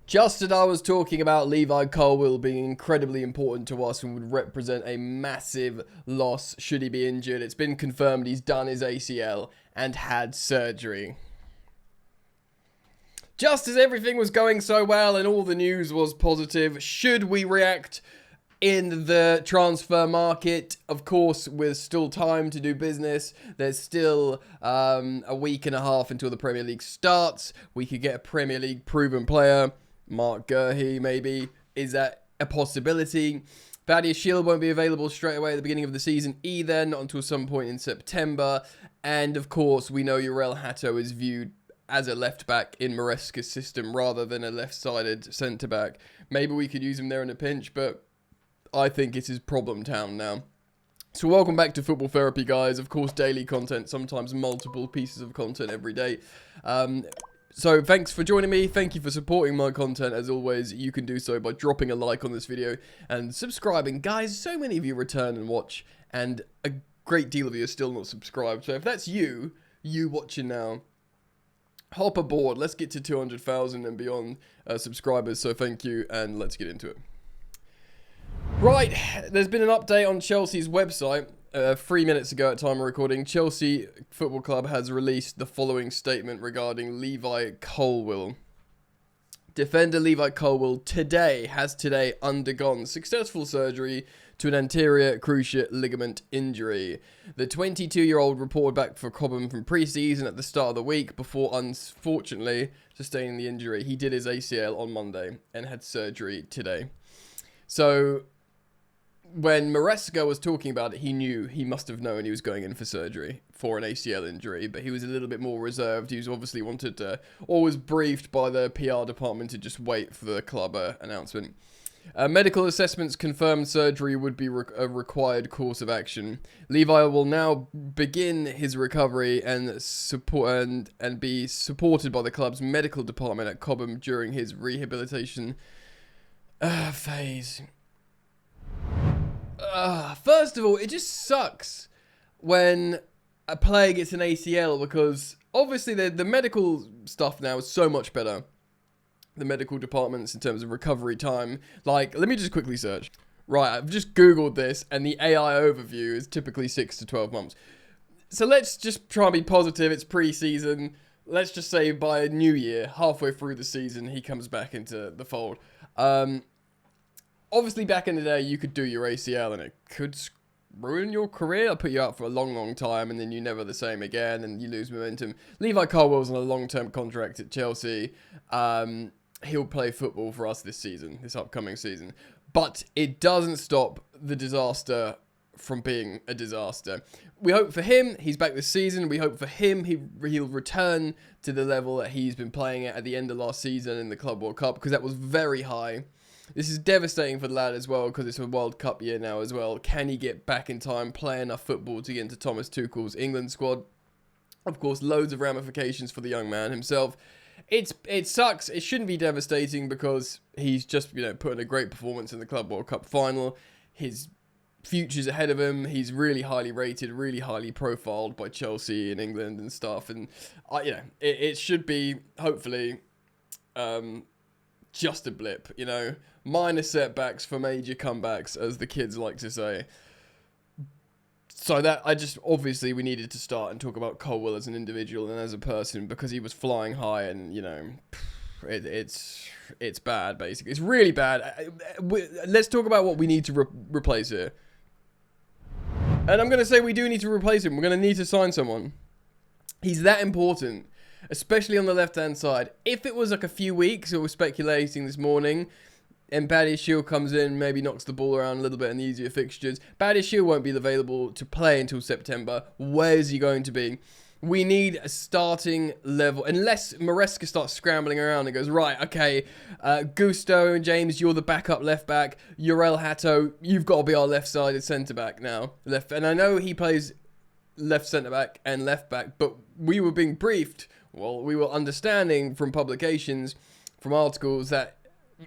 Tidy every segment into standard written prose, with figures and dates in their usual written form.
Just as I was talking about Levi Colwill being incredibly important to us and would represent a massive loss should he be injured, it's been confirmed he's done his ACL and had surgery. Just as everything was going so well and all the news was positive, should we react in the transfer market? Of course, with still time to do business. There's still a week and a half until the Premier League starts. We could get a Premier League proven player. Marc Guehi, maybe. Is that a possibility? Thaddeus Shield won't be available straight away at the beginning of the season either, not until some point in September. And of course, we know Jurel Hato is viewed as a left-back in Maresca's system rather than a left-sided centre-back. Maybe we could use him there in a pinch, but I think it is problem town now. So welcome back to Football Therapy, guys. Of course, daily content, sometimes multiple pieces of content every day. So thanks for joining me. Thank you for supporting my content. As always, you can do so by dropping a like on this video and subscribing. Guys, so many of you return and watch, and a great deal of you are still not subscribed. So if that's you watching now, hop aboard. Let's get to 200,000 and beyond subscribers. So thank you, and let's get into it. Right, there's been an update on Chelsea's website. 3 minutes ago at time of recording, Chelsea Football Club has released the following statement regarding Levi Colwill. Defender Levi Colwill has today undergone successful surgery to an anterior cruciate ligament injury. The 22-year-old reported back for Cobham from pre-season at the start of the week before unfortunately sustaining the injury. He did his ACL on Monday and had surgery today. So when Maresca was talking about it, he must have known he was going in for surgery for an ACL injury, but he was a little bit more reserved. He was obviously always briefed by the PR department to just wait for the club announcement. Medical assessments confirmed surgery would be a required course of action. Levi will now begin his recovery and be supported by the club's medical department at Cobham during his rehabilitation phase. First of all, it just sucks when a player gets an ACL because obviously the medical stuff now is so much better. The medical departments in terms of recovery time. Like, let me just quickly search. Right, I've just Googled this and the AI overview is typically 6 to 12 months. So let's just try and be positive. It's pre-season. Let's just say by New Year, halfway through the season, he comes back into the fold. Obviously, back in the day, you could do your ACL and it could ruin your career. It'll put you out for a long, long time and then you're never the same again and you lose momentum. Levi Colwill's on a long-term contract at Chelsea. He'll play football for us this upcoming season. But it doesn't stop the disaster from being a disaster. We hope for him, he's back this season. We hope for him, he'll return to the level that he's been playing at the end of last season in the Club World Cup, because that was very high. This is devastating for the lad as well, because it's a World Cup year now as well. Can he get back in time, play enough football to get into Thomas Tuchel's England squad? Of course, loads of ramifications for the young man himself. It sucks. It shouldn't be devastating because he's just, put in a great performance in the Club World Cup final. His future's ahead of him. He's really highly rated, really highly profiled by Chelsea and England and stuff. And, it should be, hopefully, just a blip, minor setbacks for major comebacks, as the kids like to say. So that obviously we needed to start and talk about Colwill as an individual and as a person, because he was flying high and, it's bad, basically. It's really bad. Let's talk about what we need to replace here. And I'm going to say we do need to replace him. We're going to need to sign someone. He's that important, especially on the left-hand side. If it was like a few weeks, or we're speculating this morning, and Thaddeus Shield comes in, maybe knocks the ball around a little bit in the easier fixtures. Thaddeus Shield won't be available to play until September. Where is he going to be? We need a starting level, unless Maresca starts scrambling around and goes, right, okay, Gusto and James, you're the backup left back. Jurel Hato, you've got to be our left-sided centre-back now. And I know he plays left centre-back and left-back, but we were being briefed, we were understanding from publications, from articles, that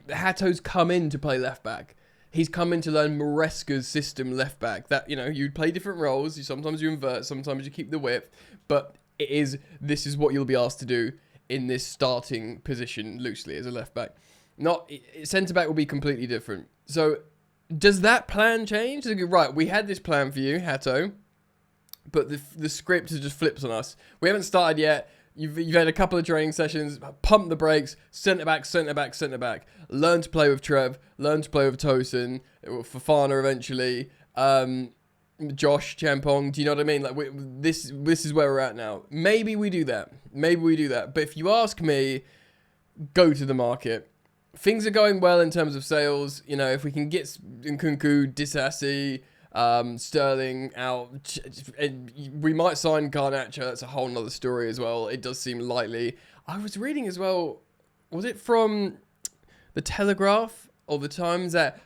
Hato's come in to play left back. He's come in to learn Maresca's system left back. That, you play different roles. Sometimes you invert, sometimes you keep the width. But this is what you'll be asked to do in this starting position loosely as a left back. Not centre back will be completely different. So does that plan change? Right, we had this plan for you, Hato, but the script has just flipped on us. We haven't started yet. You've had a couple of training sessions. Pump the brakes. Centre back, centre back, centre back. Learn to play with Trev. Learn to play with Tosin. Fofana eventually. Josh Champong. Do you know what I mean? Like this is where we're at now. Maybe we do that. But if you ask me, go to the market. Things are going well in terms of sales. You know, if we can get Nkunku, Disasi, Sterling out, we might sign Garnacho. That's a whole nother story as well. It does seem likely. I was reading as well, was it from the Telegraph or the Times, that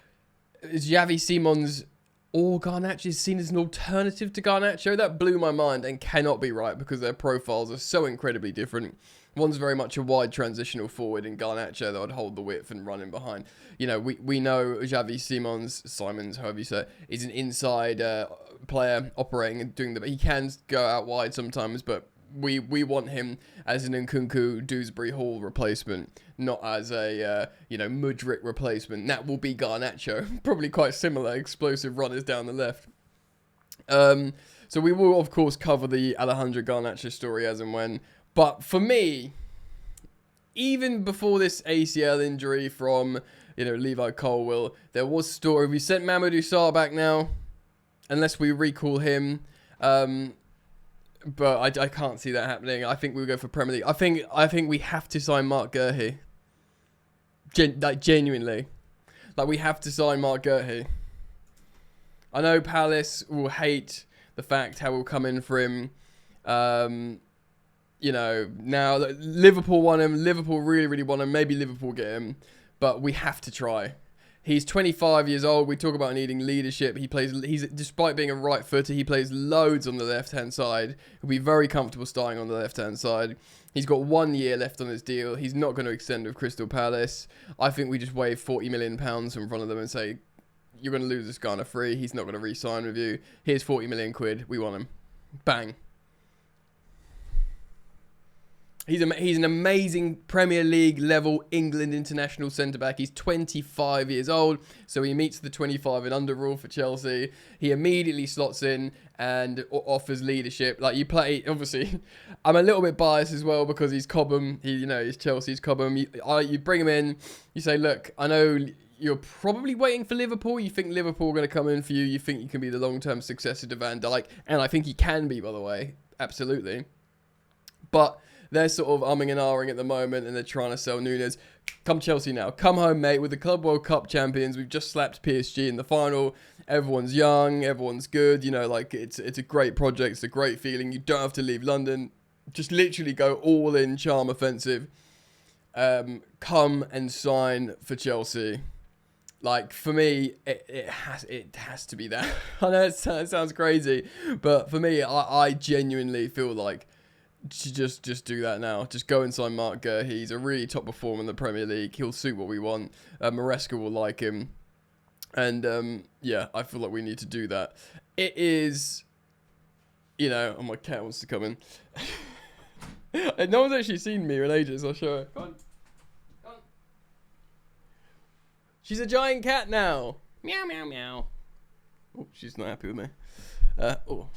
Xavi Simons or Garnacho is seen as an alternative to Garnacho? That blew my mind and cannot be right because their profiles are so incredibly different. One's very much a wide transitional forward in Garnacho that would hold the width and run in behind. You know, we know Xavi Simons, however you say it, is an inside player operating and doing he can go out wide sometimes, but we want him as an Nkunku, Dewsbury Hall replacement, not as a, Mudryk replacement. That will be Garnacho. Probably quite similar, explosive runners down the left. So we will, of course, cover the Alejandro Garnacho story as and when. But for me, even before this ACL injury from, Levi Colwill, there was story. We sent Mamadou Sarr back now, unless we recall him. But I can't see that happening. I think we'll go for Premier League. I think we have to sign Marc Guehi. Genuinely. Like, we have to sign Marc Guehi. I know Palace will hate the fact how we'll come in for him. Now Liverpool want him. Liverpool really, really want him. Maybe Liverpool get him. But we have to try. He's 25 years old. We talk about needing leadership. He's despite being a right footer, he plays loads on the left-hand side. He'll be very comfortable starting on the left-hand side. He's got 1 year left on his deal. He's not going to extend with Crystal Palace. I think we just wave £40 million in front of them and say, you're going to lose this guy on a free. He's not going to re-sign with you. Here's 40 million quid. We want him. Bang. He's an amazing Premier League level England international centre-back. He's 25 years old, so he meets the 25 and under rule for Chelsea. He immediately slots in and offers leadership. Like, you play, obviously, I'm a little bit biased as well because he's Cobham. He's Chelsea's Cobham. You bring him in, you say, look, I know you're probably waiting for Liverpool. You think Liverpool are going to come in for you. You think you can be the long-term successor to Van Dijk. And I think he can be, by the way. Absolutely. But they're sort of umming and ahhing at the moment, and they're trying to sell Nunes. Come Chelsea now. Come home, mate. We're the Club World Cup champions. We've just slapped PSG in the final. Everyone's young. Everyone's good. It's a great project. It's a great feeling. You don't have to leave London. Just literally go all in charm offensive. Come and sign for Chelsea. Like, for me, it has to be that. I know it sounds crazy, but for me, I genuinely feel like just do that now. Just go and sign Marc Guehi. He's a really top performer in the Premier League. He'll suit what we want. Maresca will like him. And, I feel like we need to do that. It is, oh, my cat wants to come in. No one's actually seen me in ages. I'll show her. Come on. She's a giant cat now. Meow, meow, meow. Oh, she's not happy with me. Oh,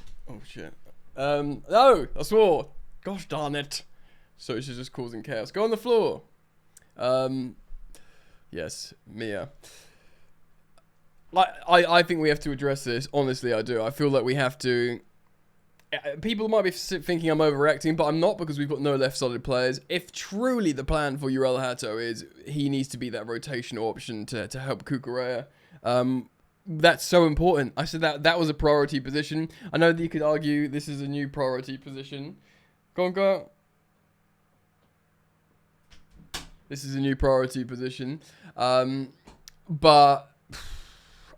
shit. No, I swore. Gosh darn it. So she's just causing chaos. Go on the floor. Yes, Mia. I think we have to address this. Honestly, I do. I feel like we have to. People might be thinking I'm overreacting, but I'm not, because we've got no left-sided players. If truly the plan for Uriel Hato is he needs to be that rotational option to help Cucurella, that's so important. I said that was a priority position. I know that you could argue this is a new priority position. Go on. This is a new priority position. But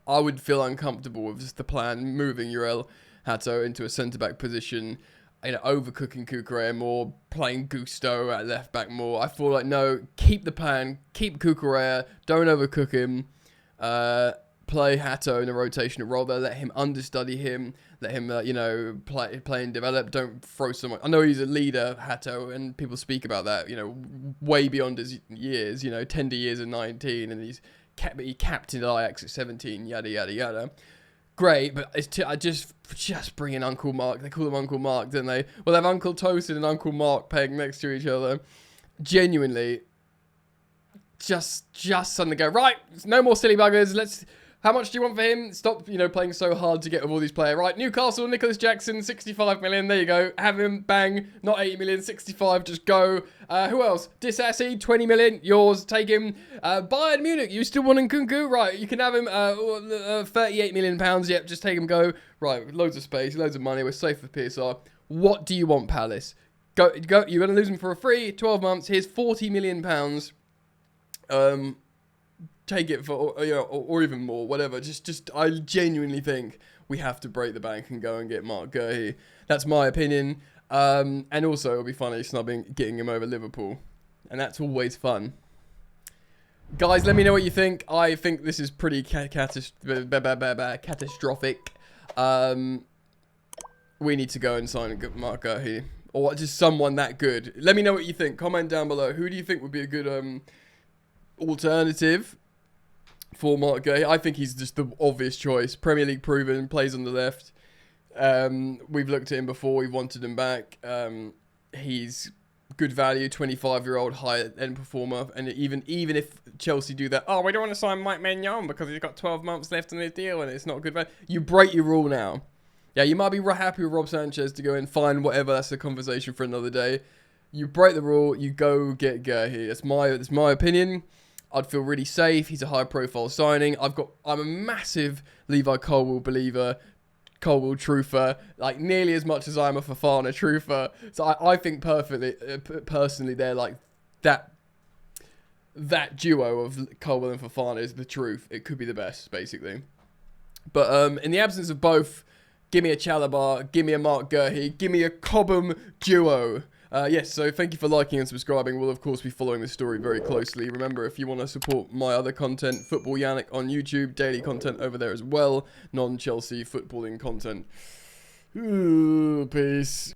I would feel uncomfortable with just the plan moving Uriel Hato into a centre-back position, overcooking Cucurella more, playing Gusto at left-back more. I feel like, no, keep the plan, keep Cucurella, don't overcook him, play Hato in a rotational role there. Let him understudy him. Let him, you know, play and develop. Don't throw so much. I know he's a leader, Hato, and people speak about that, you know, way beyond his years, you know, tender years at 19, and he captained Ajax at 17, yada, yada, yada. Great, but I just bring in Uncle Marc. They call him Uncle Marc, don't they? Well, they have Uncle Tosin and Uncle Marc playing next to each other. Genuinely, just suddenly go, right, no more silly buggers. How much do you want for him? Stop, you know, playing so hard to get with all these players. Right, Newcastle, Nicholas Jackson, 65 million. There you go. Have him, bang. Not 80 million, 65. Just go. Who else? Disassi, 20 million. Yours. Take him. Bayern Munich, you still want Nkunku? Right, you can have him. 38 million pounds. Yep, just take him. Go. Right, loads of space, loads of money. We're safe for PSR. What do you want, Palace? Go. You're going to lose him for a free 12 months. Here's 40 million pounds. Take it for, you know, or even more, whatever. Just, I genuinely think we have to break the bank and go and get Marc Guehi. That's my opinion. And also, it'll be funny getting him over Liverpool. And that's always fun. Guys, let me know what you think. I think this is pretty catastrophic. We need to go and sign Marc Guehi. Or just someone that good. Let me know what you think. Comment down below. Who do you think would be a good alternative for Marc Guehi? I think he's just the obvious choice. Premier League proven, plays on the left. We've looked at him before. We've wanted him back. He's good value, 25-year-old high-end performer. And even if Chelsea do that, oh, we don't want to sign Mike Maignan because he's got 12 months left on his deal and it's not good value. You break your rule now. Yeah, you might be happy with Rob Sanchez to go and find whatever. That's a conversation for another day. You break the rule. You go get Guehi. That's my opinion. I'd feel really safe. He's a high-profile signing. I'm a massive Levi Colwill believer, Colwill truther, like nearly as much as I'm a Fofana truther. So I think personally, they're like that duo of Colwill and Fofana is the truth. It could be the best, basically. But in the absence of both, give me a Chalobah, give me a Marc Guehi, give me a Cobham duo. Yes, so thank you for liking and subscribing. We'll, of course, be following this story very closely. Remember, if you want to support my other content, Football Yannick on YouTube, daily content over there as well, non-Chelsea footballing content. Ooh, peace.